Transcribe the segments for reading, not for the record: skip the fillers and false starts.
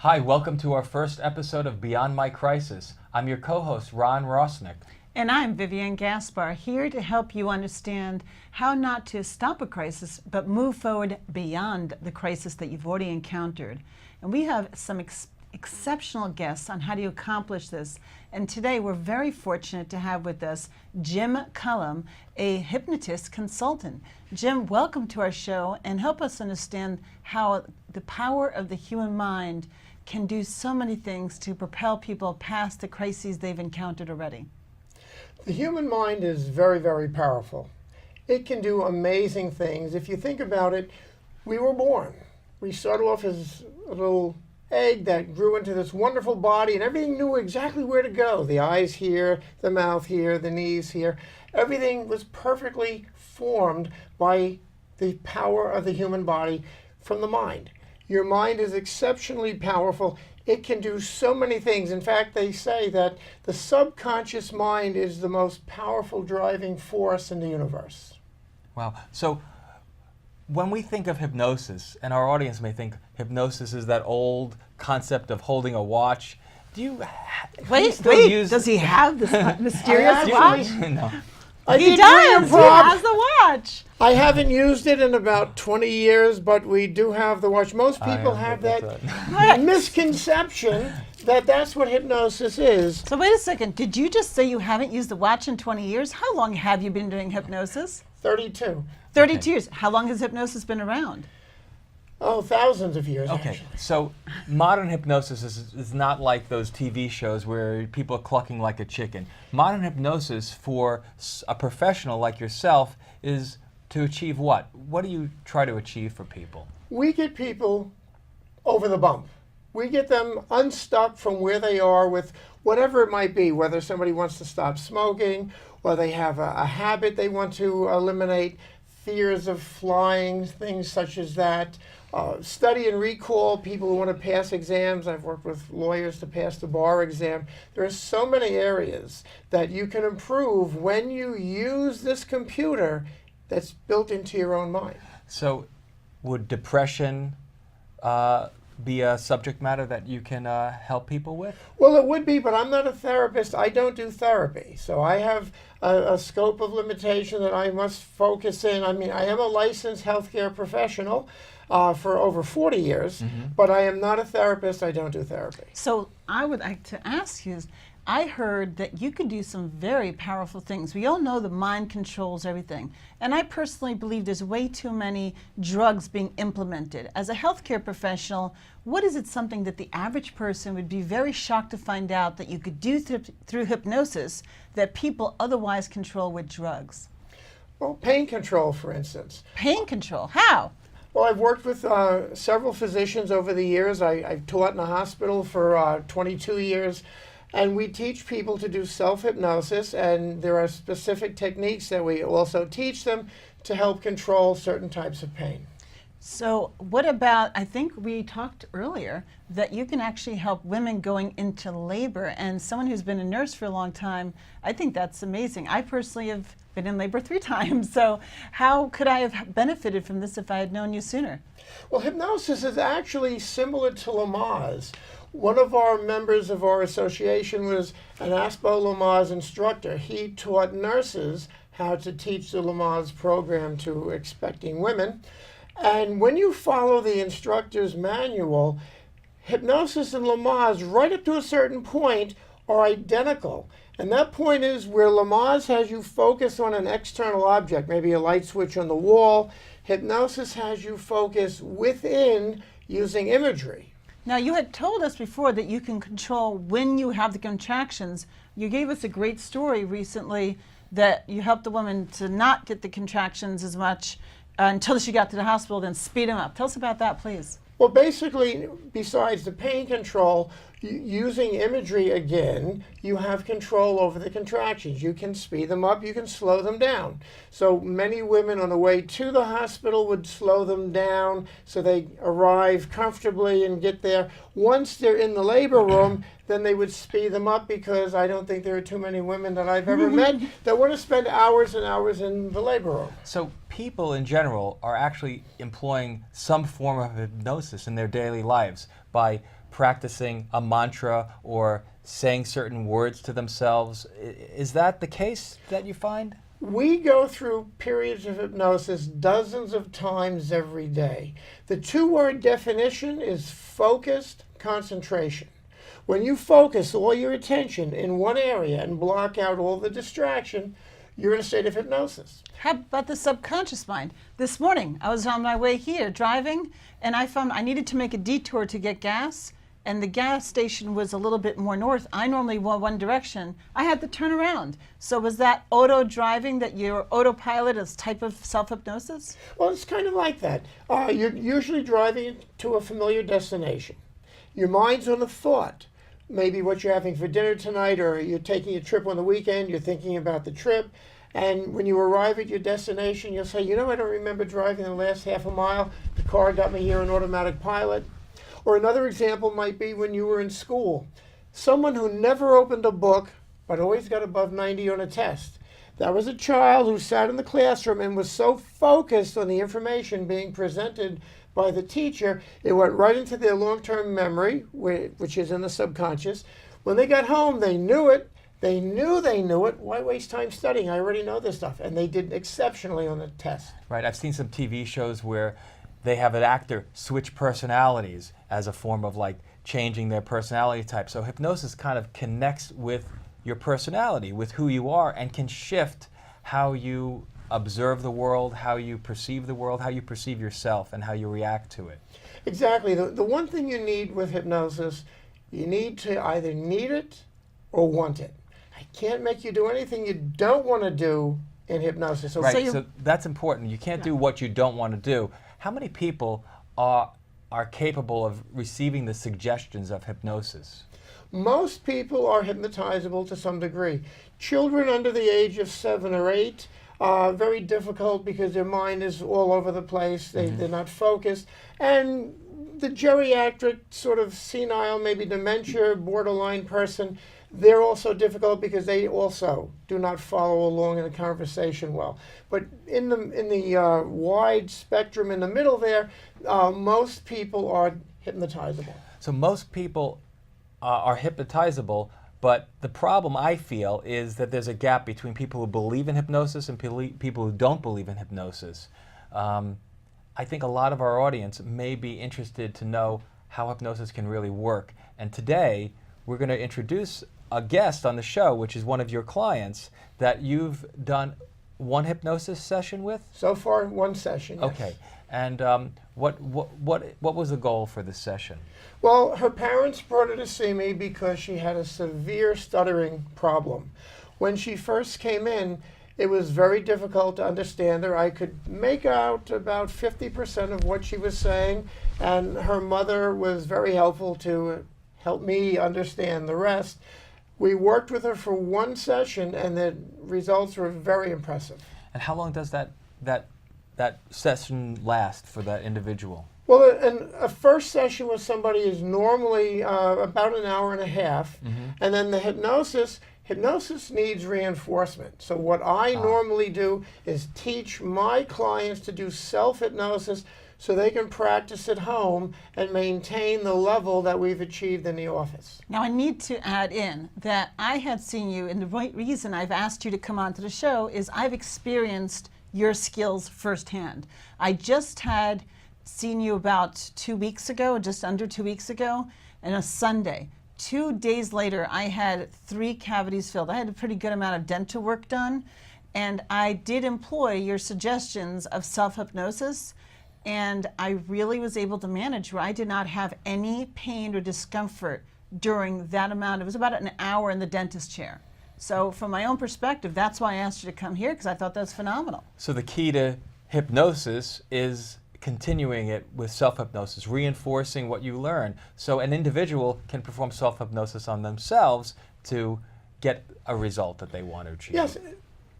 Hi, welcome to our first episode of Beyond My Crisis. I'm your co-host, Ron Rossnick. And I'm Vivian Gaspar, here to help you understand how not to stop a crisis, but move forward beyond the crisis that you've already encountered. And we have some exceptional guests on how to accomplish this. And today we're very fortunate to have with us Jim Cullum, a hypnotist consultant. Jim, welcome to our show and help us understand how the power of the human mind can do so many things to propel people past the crises they've encountered already. The human mind is very, very powerful. It can do amazing things. If you think about it, we were born. We started off as a little egg that grew into this wonderful body, and everything knew exactly where to go. The eyes here, the mouth here, the knees here. Everything was perfectly formed by the power of the human body from the mind. Your mind is exceptionally powerful. It can do so many things. In fact, they say that the subconscious mind is the most powerful driving force in the universe. Wow. So when we think of hypnosis, and our audience may think hypnosis is that old concept of holding a watch, do you does he have this mysterious watch? No. He does. He has the watch. I haven't used it in about 20 years, but we do have the watch. Most people have that misconception that that's what hypnosis is. So wait a second. Did you just say you haven't used the watch in 20 years? How long have you been doing hypnosis? 32. 32 years. How long has hypnosis been around? Oh, thousands of years, Okay, actually. so modern hypnosis is not like those TV shows where people are clucking like a chicken. Modern hypnosis for a professional like yourself is to achieve what? What do you try to achieve for people? We get people over the bump. We get them unstuck from where they are with whatever it might be, whether somebody wants to stop smoking, or they have a habit they want to eliminate, fears of flying, things such as that. Study and recall, people who want to pass exams. I've worked with lawyers to pass the bar exam. There are so many areas that you can improve when you use this computer that's built into your own mind. So would depression be a subject matter that you can help people with? Well, it would be, but I'm not a therapist. I don't do therapy. So I have a scope of limitation that I must focus in. I mean, I am a licensed healthcare professional for over 40 years, but I am not a therapist. I don't do therapy. So I would like to ask you, I heard that you can do some very powerful things. We all know the mind controls everything. And I personally believe there's way too many drugs being implemented. As a healthcare professional, what is it something that the average person would be very shocked to find out that you could do through hypnosis that people otherwise control with drugs? Well, pain control, for instance. Pain control, how? Well, I've worked with several physicians over the years. I've taught in a hospital for 22 years. And we teach people to do self-hypnosis, and there are specific techniques that we also teach them to help control certain types of pain. So what about, I think we talked earlier, that you can actually help women going into labor, and someone who's been a nurse for a long time, I think that's amazing. I personally have been in labor 3 times, so how could I have benefited from this if I had known you sooner? Well, hypnosis is actually similar to Lamaze. One of our members of our association was an ASPO Lamaze instructor. He taught nurses how to teach the Lamaze program to expecting women. And when you follow the instructor's manual, hypnosis and Lamaze, right up to a certain point, are identical. And that point is where Lamaze has you focus on an external object, maybe a light switch on the wall. Hypnosis has you focus within using imagery. Now, you had told us before that you can control when you have the contractions. You gave us a great story recently that you helped the woman to not get the contractions as much until she got to the hospital, then speed them up. Tell us about that, please. Well, basically, besides the pain control, using imagery again, you have control over the contractions. You can speed them up, you can slow them down. So many women on the way to the hospital would slow them down so they arrive comfortably and get there. Once they're in the labor room, then they would speed them up, because I don't think there are too many women that I've ever met that want to spend hours and hours in the labor room. So people in general are actually employing some form of hypnosis in their daily lives by practicing a mantra or saying certain words to themselves. Is that the case that you find? We go through periods of hypnosis dozens of times every day. The two-word definition is focused concentration. When you focus all your attention in one area and block out all the distraction, you're in a state of hypnosis. How about the subconscious mind? This morning, I was on my way here driving, and I found I needed to make a detour to get gas, and the gas station was a little bit more north. I normally go one direction. I had to turn around. So was that auto driving, that your autopilot is type of self-hypnosis? Well, it's kind of like that. You're usually driving to a familiar destination. Your mind's on a thought. Maybe what you're having for dinner tonight, or you're taking a trip on the weekend, you're thinking about the trip. And when you arrive at your destination, you'll say, you know, I don't remember driving the last half a mile. The car got me here in automatic pilot. Or another example might be when you were in school. Someone who never opened a book, but always got above 90 on a test. That was a child who sat in the classroom and was so focused on the information being presented by the teacher, it went right into their long-term memory, which is in the subconscious. When they got home, they knew it. They knew it. Why waste time studying? I already know this stuff. And they did exceptionally on the test. Right. I've seen some TV shows where they have an actor switch personalities as a form of like changing their personality type. So hypnosis kind of connects with your personality, with who you are, and can shift how you observe the world, how you perceive the world, how you perceive yourself, and how you react to it. Exactly. The one thing you need with hypnosis, you need to either need it or want it. I can't make you do anything you don't want to do in hypnosis. Right, so that's important. You can't do what you don't want to do. How many people are capable of receiving the suggestions of hypnosis? Most people are hypnotizable to some degree. Children under the age of 7 or 8 are very difficult because their mind is all over the place. They're not focused. And the geriatric, sort of senile, maybe dementia, borderline person, they're also difficult because they also do not follow along in a conversation well. But in the wide spectrum in the middle there, most people are hypnotizable. So most people are hypnotizable, but the problem I feel is that there's a gap between people who believe in hypnosis and people who don't believe in hypnosis. I think a lot of our audience may be interested to know how hypnosis can really work. And today, we're going to introduce a guest on the show, which is one of your clients that you've done one hypnosis session with? So far, one session, yes. Okay. And what was the goal for this session? Well, her parents brought her to see me because she had a severe stuttering problem. When she first came in, it was very difficult to understand her. I could make out about 50% of what she was saying, and her mother was very helpful to help me understand the rest. We worked with her for one session, and the results were very impressive. And how long does that session last for that individual? Well, a first session with somebody is normally about an hour and a half, and then the hypnosis needs reinforcement. So what I normally do is teach my clients to do self-hypnosis so they can practice at home and maintain the level that we've achieved in the office. Now I need to add in that I had seen you, and the right reason I've asked you to come onto the show is I've experienced your skills firsthand. I just had seen you about 2 weeks ago, just under 2 weeks ago, on a Sunday. 2 days later, I had 3 cavities filled. I had a pretty good amount of dental work done, and I did employ your suggestions of self-hypnosis, and I really was able to manage where I did not have any pain or discomfort during that amount. It was about an hour in the dentist chair. So from my own perspective, that's why I asked you to come here, because I thought that was phenomenal. So the key to hypnosis is continuing it with self-hypnosis, reinforcing what you learn. So an individual can perform self-hypnosis on themselves to get a result that they want to achieve. Yes,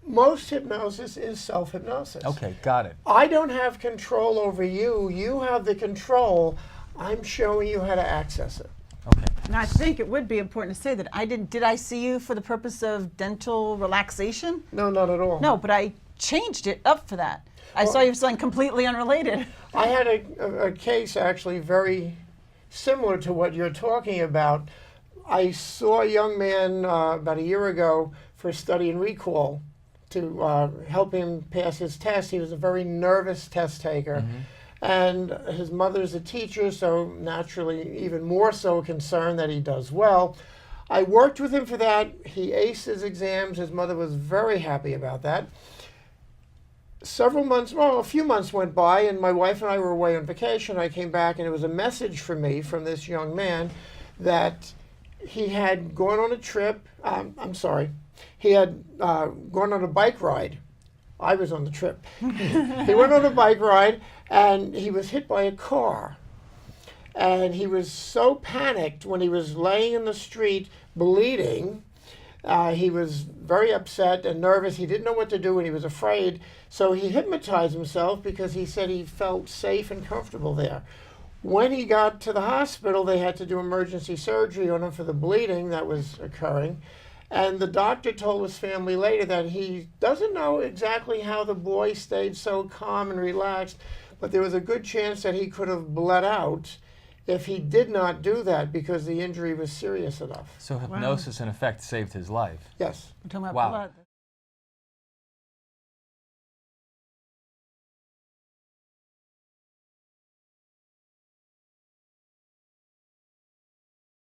most hypnosis is self-hypnosis. Okay, got it. I don't have control over you. You have the control. I'm showing you how to access it. Okay. And I think it would be important to say that did I see you for the purpose of dental relaxation? No, not at all. No, but I changed it up for that. I saw you for something completely unrelated. I had a case actually very similar to what you're talking about. I saw a young man about a year ago for study and recall to help him pass his test. He was a very nervous test taker. And his mother's a teacher, so naturally even more so concerned that he does well. I worked with him for that. He aced his exams. His mother was very happy about that. Several months, well, a few months went by, and my wife and I were away on vacation. I came back, and it was a message for me from this young man that he had gone on a trip. He had gone on a bike ride. I was on the trip. He went on a bike ride, and he was hit by a car. And he was so panicked when he was laying in the street bleeding. He was very upset and nervous. He didn't know what to do, and he was afraid. So he hypnotized himself because he said he felt safe and comfortable there. When he got to the hospital, they had to do emergency surgery on him for the bleeding that was occurring. And the doctor told his family later that he doesn't know exactly how the boy stayed so calm and relaxed, but there was a good chance that he could have bled out if he did not do that because the injury was serious enough. So hypnosis, in effect, saved his life. Yes. We're talking about Wow. blood.